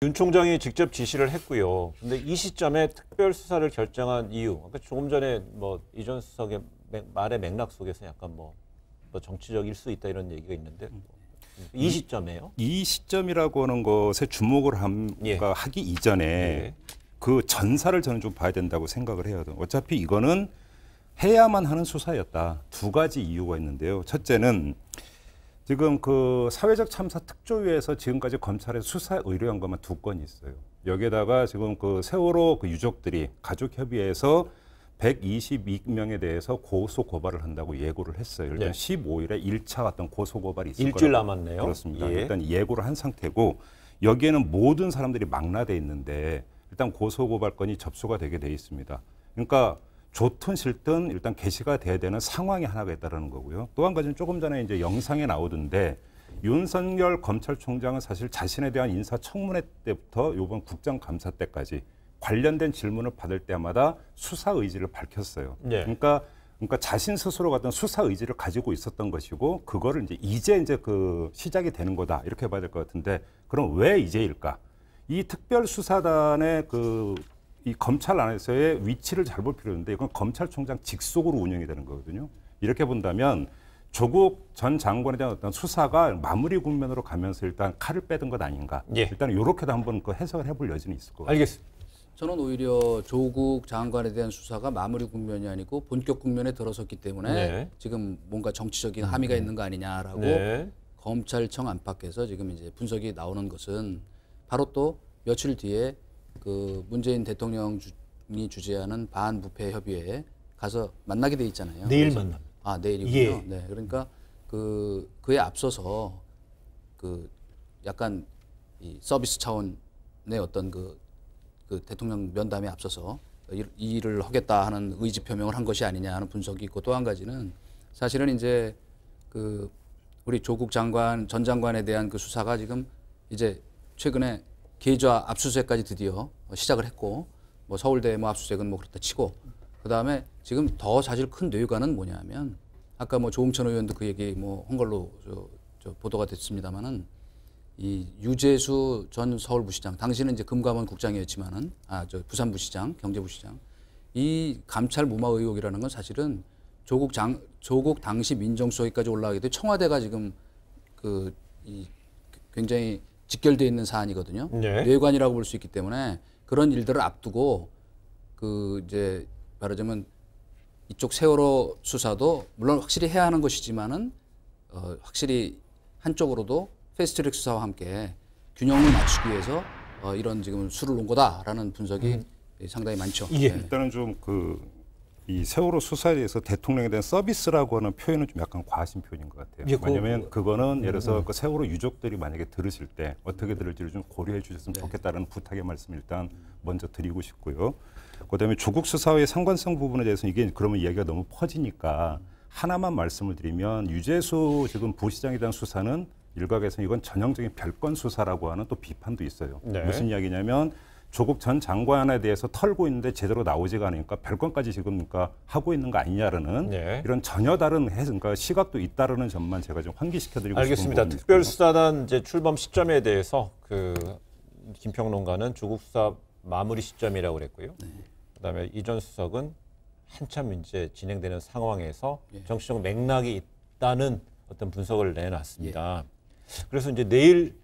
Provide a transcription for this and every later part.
윤 총장이 직접 지시를 했고요. 근데 이 시점에 특별 수사를 결정한 이유, 그러니까 조금 전에 뭐 이전 수석의 말의 맥락 속에서 약간 뭐 정치적일 수 있다 이런 얘기가 있는데 이 시점에요? 이 시점이라고 하는 것에 주목을 하기 이전에 그 전사를 저는 좀 봐야 된다고 생각을 해요. 어차피 이거는 해야만 하는 수사였다. 두 가지 이유가 있는데요. 첫째는 지금 그 사회적 참사 특조위에서 지금까지 검찰에 수사 의뢰한 것만 2건이 있어요. 여기에다가 지금 그 세월호 그 유족들이 가족협의회에서 122명에 대해서 고소 고발을 한다고 예고를 했어요. 일단 15일에 1차 어떤 고소 고발이 있을 일주일 거라고. 남았네요. 그렇습니다. 일단 예고를 한 상태고 여기에는 모든 사람들이 망라돼 있는데 일단 고소 고발건이 접수가 되게 돼 있습니다. 그러니까 좋든 싫든 일단 게시가 돼야 되는 상황이 하나가 있다는 거고요. 또 한 가지는 조금 전에 이제 영상에 나오던데 윤석열 검찰총장은 사실 자신에 대한 인사청문회 때부터 이번 국정감사 때까지 관련된 질문을 받을 때마다 수사 의지를 밝혔어요. 그러니까 자신 스스로가 어떤 수사 의지를 가지고 있었던 것이고 그거를 이제 그 시작이 되는 거다 이렇게 봐야 될 것 같은데 그럼 왜 이제일까? 이 특별수사단의 이 검찰 안에서의 위치를 잘 볼 필요가 있는데 이건 검찰총장 직속으로 운영이 되는 거거든요. 이렇게 본다면 조국 전 장관에 대한 어떤 수사가 마무리 국면으로 가면서 일단 칼을 빼든 것 아닌가. 일단 이렇게도 한번 그 해석을 해볼 여지는 있을 것 같아요. 알겠습니다. 저는 오히려 조국 장관에 대한 수사가 마무리 국면이 아니고 본격 국면에 들어섰기 때문에 지금 뭔가 정치적인 함의가 있는 거 아니냐라고 검찰청 안팎에서 지금 이제 분석이 나오는 것은 바로 또 며칠 뒤에 그 문재인 대통령이 주재하는 반부패 협의회에 가서 만나게 돼 있잖아요. 내일 만납니다. 아, 내일이군요. 네. 그러니까 그에 앞서서 그 약간 이 서비스 차원의 어떤 그 대통령 면담에 앞서서 이 일을 하겠다 하는 의지 표명을 한 것이 아니냐 하는 분석이 있고 또 한 가지는 사실은 이제 그 우리 조국 장관 전 장관에 대한 그 수사가 지금 이제 최근에 계좌 압수수색까지 드디어 시작을 했고 뭐 서울대 뭐 압수수색은 뭐 그렇다 치고 그다음에 지금 더 사실 큰 뇌관은 뭐냐면 아까 뭐 조홍천 의원도 그 얘기 뭐 한 걸로 저 보도가 됐습니다마는 이 유재수 전 서울부시장 당시는 이제 금감원 국장이었지만은 저 부산부시장 경제부시장 이 감찰 무마 의혹이라는 건 사실은 조국 당시 민정수석까지 올라가게 돼 청와대가 지금 굉장히 직결되어 있는 사안이거든요. 뇌관이라고 볼 수 있기 때문에 그런 일들을 앞두고 이제 말하자면 이쪽 세월호 수사도 물론 확실히 해야 하는 것이지만은 확실히 한쪽으로도 패스트트랙 수사와 함께 균형을 맞추기 위해서 이런 지금 수를 놓은 거다라는 분석이 상당히 많죠. 일단은 좀 이 세월호 수사에 대해서 대통령에 대한 서비스라고 하는 표현은 좀 약간 과하신 표현인 것 같아요. 왜냐하면 그거는 예를 들어서 그 세월호 유족들이 만약에 들으실 때 어떻게 들을지를 좀 고려해 주셨으면 좋겠다는 부탁의 말씀을 일단 먼저 드리고 싶고요. 그다음에 조국 수사의 상관성 부분에 대해서는 이게 그러면 이야기가 너무 퍼지니까 하나만 말씀을 드리면 유재수 지금 부시장에 대한 수사는 일각에서는 이건 전형적인 별건 수사라고 하는 또 비판도 있어요. 무슨 이야기냐면 조국 전 장관에 대해서 털고 있는데 제대로 나오지가 않으니까 별건까지 지금 그러니까 하고 있는 거 아니냐라는 이런 전혀 다른 그러니까 시각도 있다라는 점만 제가 좀 환기시켜드리고 알겠습니다. 싶은 특별수사단 이제 출범 시점에 대해서 김평론가는 조국 수사 마무리 시점이라고 그랬고요. 그다음에 이전 수석은 한참 이제 진행되는 상황에서 정치적 맥락이 있다는 어떤 분석을 내놨습니다. 그래서 이제 내일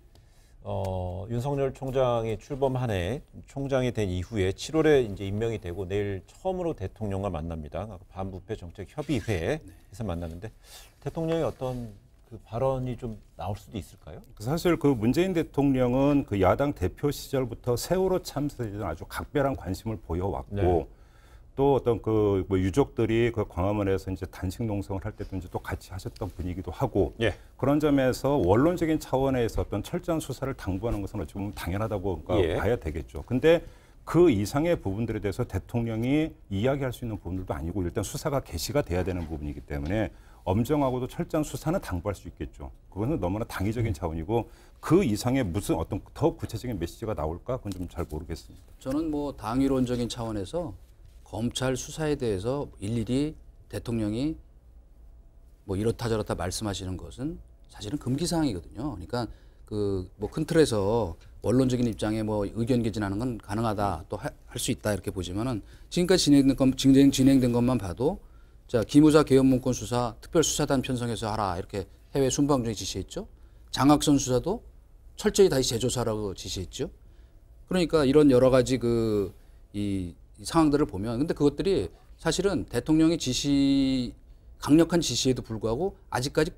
윤석열 총장이 출범한 해 총장이 된 이후에 7월에 이제 임명이 되고 내일 처음으로 대통령과 만납니다. 반부패 정책 협의회에서 만나는데 대통령의 어떤 그 발언이 좀 나올 수도 있을까요? 사실 그 문재인 대통령은 그 야당 대표 시절부터 세월호 참사에 대한 아주 각별한 관심을 보여왔고 또 어떤 그 뭐 유족들이 그 광화문에서 이제 단식 농성을 할 때도 이제 또 같이 하셨던 분이기도 하고 그런 점에서 원론적인 차원에서 어떤 철저한 수사를 당부하는 것은 어찌 보면 당연하다고 봐야 되겠죠. 근데 그 이상의 부분들에 대해서 대통령이 이야기할 수 있는 부분들도 아니고 일단 수사가 개시가 돼야 되는 부분이기 때문에 엄정하고도 철저한 수사는 당부할 수 있겠죠. 그거는 너무나 당위적인 차원이고 그 이상의 무슨 어떤 더 구체적인 메시지가 나올까 그건 좀 잘 모르겠습니다. 저는 뭐 당위론적인 차원에서 검찰 수사에 대해서 일일이 대통령이 뭐 이렇다 저렇다 말씀하시는 것은 사실은 금기사항이거든요. 그러니까 그 뭐 큰 틀에서 원론적인 입장에 뭐 의견 개진하는 건 가능하다 또 할 수 있다 이렇게 보지만은 지금까지 진행된 것만 봐도 자 기무사 개헌 문건 수사 특별수사단 편성해서 하라 이렇게 해외 순방중에 지시했죠. 장학선 수사도 철저히 다시 재조사라고 지시했죠. 그러니까 이런 여러 가지 이 상황들을 보면 근데 그것들이 사실은 대통령의 강력한 지시에도 불구하고 아직까지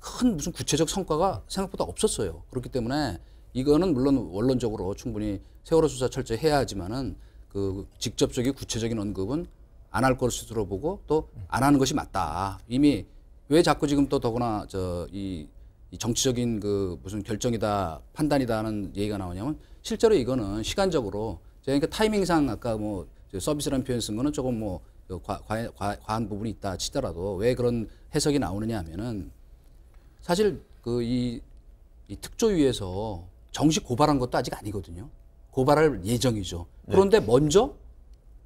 큰 무슨 구체적 성과가 생각보다 없었어요. 그렇기 때문에 이거는 물론 원론적으로 충분히 세월호 수사 철저히 해야 하지만은 그 직접적인 구체적인 언급은 안 할 것으로 보고 또 안 하는 것이 맞다. 이미 왜 자꾸 지금 또 더구나 이 정치적인 그 무슨 결정이다 판단이다 하는 얘기가 나오냐면 실제로 이거는 시간적으로 제가 그러니까 타이밍상 아까 뭐 서비스라는 표현 쓴 거는 조금 뭐 과한 부분이 있다 치더라도 왜 그런 해석이 나오느냐 하면은 사실 이 특조위에서 정식 고발한 것도 아직 아니거든요. 고발할 예정이죠. 그런데 먼저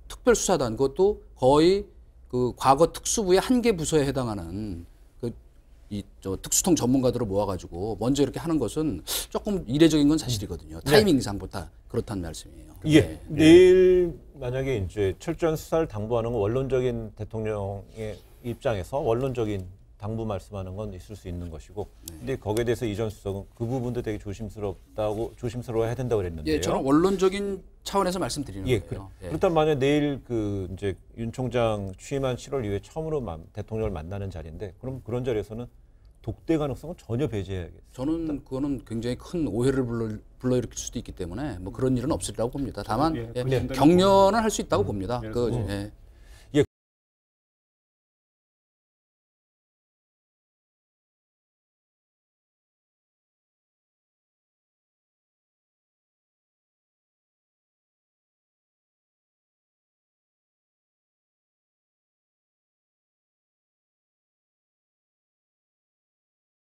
특별수사단 그것도 거의 그 과거 특수부의 한 개 부서에 해당하는 특수통 전문가들을 모아가지고 먼저 이렇게 하는 것은 조금 이례적인 건 사실이거든요. 타이밍상보다 그렇다는 말씀이에요. 예. 내일 만약에 이제 철저한 수사를 당부하는 건 원론적인 대통령의 입장에서 원론적인 당부 말씀하는 건 있을 수 있는 것이고, 근데 거기에 대해서 이전 수석은 그 부분도 되게 조심스러워야 된다고 그랬는데요. 예, 저는 원론적인 차원에서 말씀드리는 거예요. 그렇다면 만약 내일 이제 윤 총장 취임한 7월 이후에 처음으로 대통령을 만나는 자리인데, 그럼 그런 자리에서는 독대 가능성은 전혀 배제해야겠어요. 저는 그거는 굉장히 큰 오해를 불러일으킬 수도 있기 때문에 뭐 그런 일은 없으리라고 봅니다. 다만 격려는 할 수 있다고 봅니다.